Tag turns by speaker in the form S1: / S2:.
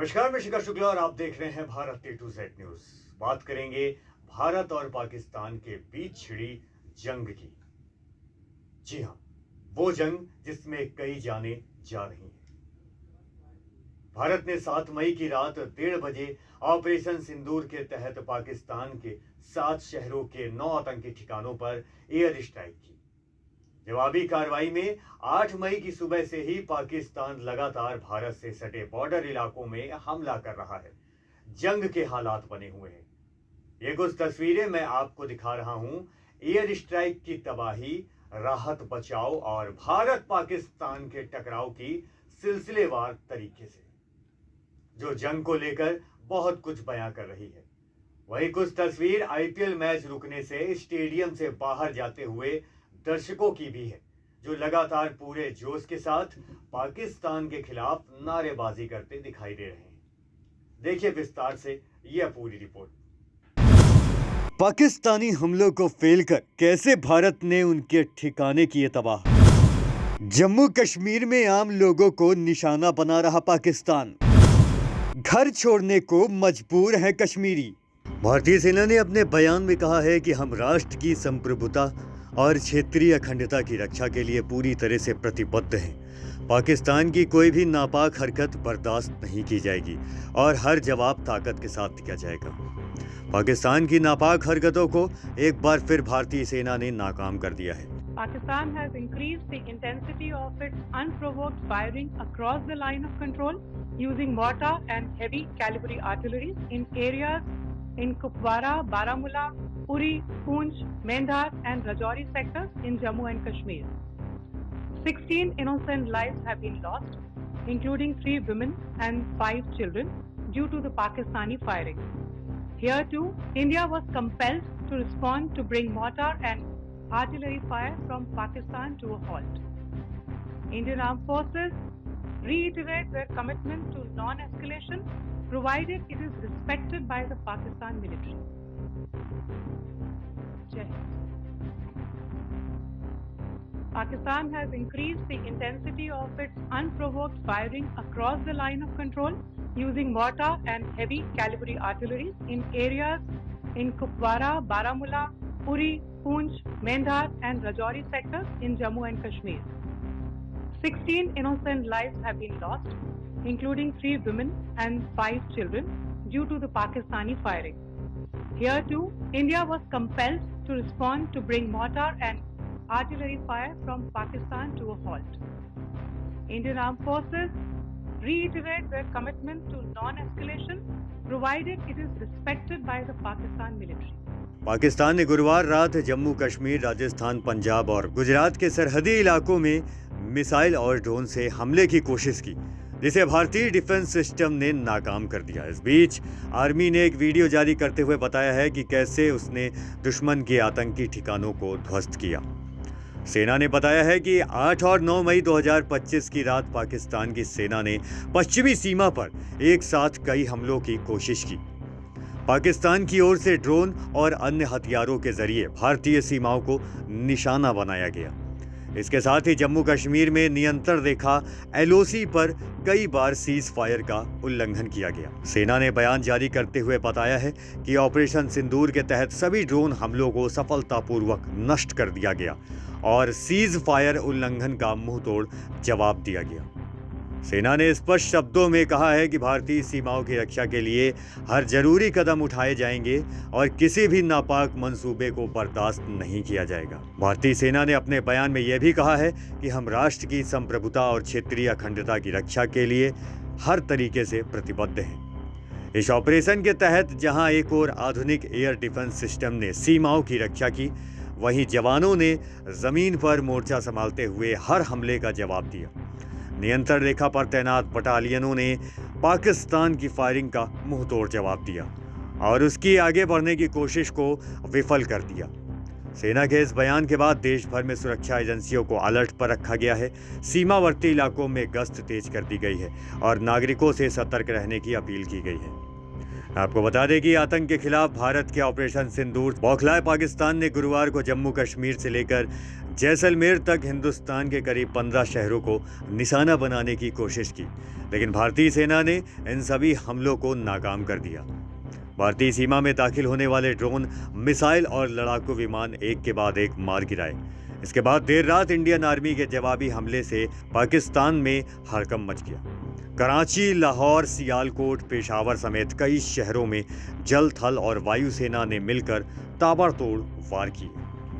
S1: नमस्कार, मैं शिखर शुक्ला और आप देख रहे हैं Bharat A to Z news. बात करेंगे भारत और पाकिस्तान के बीच छिड़ी जंग की। जी हां, वो जंग जिसमें कई जानें जा रही हैं। भारत ने 7 मई की रात 1:30 बजे ऑपरेशन सिंदूर के तहत पाकिस्तान के 7 शहरों के 9 आतंकी ठिकानों पर एयर स्ट्राइक की। जवाबी कार्रवाई में 8 मई की सुबह से ही पाकिस्तान लगातार भारत से सटे बॉर्डर इलाकों में हमला कर रहा है। जंग के हालात बने हुए हैं। ये कुछ तस्वीरें मैं आपको दिखा रहा हूं। एयर स्ट्राइक की तबाही, राहत बचाव और भारत पाकिस्तान के टकराव की सिलसिलेवार तरीके से, जो जंग को लेकर बहुत कुछ बयां कर रही है। वही कुछ तस्वीर आईपीएल मैच रुकने से स्टेडियम से बाहर जाते हुए दर्शकों की भी है, जो लगातार पूरे जोश के साथ पाकिस्तान के खिलाफ नारेबाजी करते दिखाई दे रहे हैं। देखिए विस्तार से यह पूरी रिपोर्ट। पाकिस्तानी हमलों को फेल कर कैसे भारत ने उनके ठिकाने किए तबाह। जम्मू कश्मीर में आम लोगों को निशाना बना रहा पाकिस्तान। घर छोड़ने को मजबूर है कश्मीरी। भारतीय सेना ने अपने बयान में कहा है कि हम राष्ट्र की संप्रभुता और क्षेत्रीय अखंडता की रक्षा के लिए पूरी तरह से प्रतिबद्ध हैं। पाकिस्तान की कोई भी नापाक हरकत बर्दाश्त नहीं की जाएगी और हर जवाब ताकत के साथ दिया जाएगा। पाकिस्तान की नापाक हरकतों को एक बार फिर भारतीय सेना ने नाकाम कर दिया है।
S2: Pakistan has increased the intensity of its unprovoked firing across the line of control using mortar and heavy caliber artillery in areas in Kupwara, Baramulla, Uri, Poonch, Mendhar and Rajouri sectors in Jammu and Kashmir. 16 innocent lives have been lost, including 3 women and 5 children due to the Pakistani firing. Here too, India was compelled to respond to bring mortar and artillery fire from Pakistan to a halt. Indian Armed Forces reiterate their commitment to non-escalation provided it is respected by the Pakistan military. Jai Hind. Pakistan has increased the intensity of its unprovoked firing across the line of control using mortar and heavy caliber artillery in areas in Kupwara, Baramulla, Uri, Poonch, Mendhar and Rajouri sectors in Jammu and Kashmir. 16 innocent lives have been lost, including 3 women and 5 children due to the Pakistani firing. Here too, India was compelled to respond to bring mortar and artillery fire from Pakistan to a halt. Indian Armed Forces reiterate their commitment to non-escalation provided it is respected by the Pakistan military.
S1: Pakistan ने गुरुवार रात जम्मू कश्मीर, राजस्थान, पंजाब और गुजरात के सरहदी इलाकों में missile और drone से हमले की कोशिश की, जिसे भारतीय डिफेंस सिस्टम ने नाकाम कर दिया। इस बीच आर्मी ने एक वीडियो जारी करते हुए बताया है कि कैसे उसने दुश्मन के आतंकी ठिकानों को ध्वस्त किया। सेना ने बताया है कि 8 और 9 मई 2025 की रात पाकिस्तान की सेना ने पश्चिमी सीमा पर एक साथ कई हमलों की कोशिश की। पाकिस्तान की ओर से ड्रोन और अन्य हथियारों के जरिए भारतीय सीमाओं को निशाना बनाया गया। इसके साथ ही जम्मू कश्मीर में नियंत्रण रेखा LOC पर कई बार सीज फायर का उल्लंघन किया गया। सेना ने बयान जारी करते हुए बताया है कि ऑपरेशन सिंदूर के तहत सभी ड्रोन हमलों को सफलतापूर्वक नष्ट कर दिया गया और सीज फायर उल्लंघन का मुंहतोड़ जवाब दिया गया। सेना ने स्पष्ट शब्दों में कहा है कि भारतीय सीमाओं की रक्षा के लिए हर जरूरी कदम उठाए जाएंगे और किसी भी नापाक मंसूबे को बर्दाश्त नहीं किया जाएगा। भारतीय सेना ने अपने बयान में यह भी कहा है कि हम राष्ट्र की संप्रभुता और क्षेत्रीय अखंडता की रक्षा के लिए हर तरीके से प्रतिबद्ध हैं। इस ऑपरेशन के तहत जहां एक और आधुनिक एयर डिफेंस सिस्टम ने सीमाओं की रक्षा की, वहीं जवानों ने जमीन पर मोर्चा संभालते हुए हर हमले का जवाब दिया। नियंत्रण रेखा पर तैनात बटालियनों ने पाकिस्तान की फायरिंग का मुंहतोड़ जवाब दिया और उसकी आगे बढ़ने की कोशिश को विफल कर दिया। सेना के इस बयान के बाद देश भर में सुरक्षा एजेंसियों को अलर्ट पर रखा गया है। सीमावर्ती इलाकों में गश्त तेज कर दी गई है और नागरिकों से सतर्क रहने की अपील की गई है। आपको बता दें कि आतंक के खिलाफ भारत के ऑपरेशन सिंदूर बौखलाए पाकिस्तान ने गुरुवार को जम्मू कश्मीर से लेकर जैसलमेर तक हिंदुस्तान के करीब 15 शहरों को निशाना बनाने की कोशिश की, लेकिन भारतीय सेना ने इन सभी हमलों को नाकाम कर दिया। भारतीय सीमा में दाखिल होने वाले ड्रोन, मिसाइल और लड़ाकू विमान एक के बाद एक मार गिराए। इसके बाद देर रात इंडियन आर्मी के जवाबी हमले से पाकिस्तान में हड़कंप मच गया। कराची, लाहौर, सियालकोट, पेशावर समेत कई शहरों में जल, थल और वायुसेना ने मिलकर ताबड़तोड़ वार किए।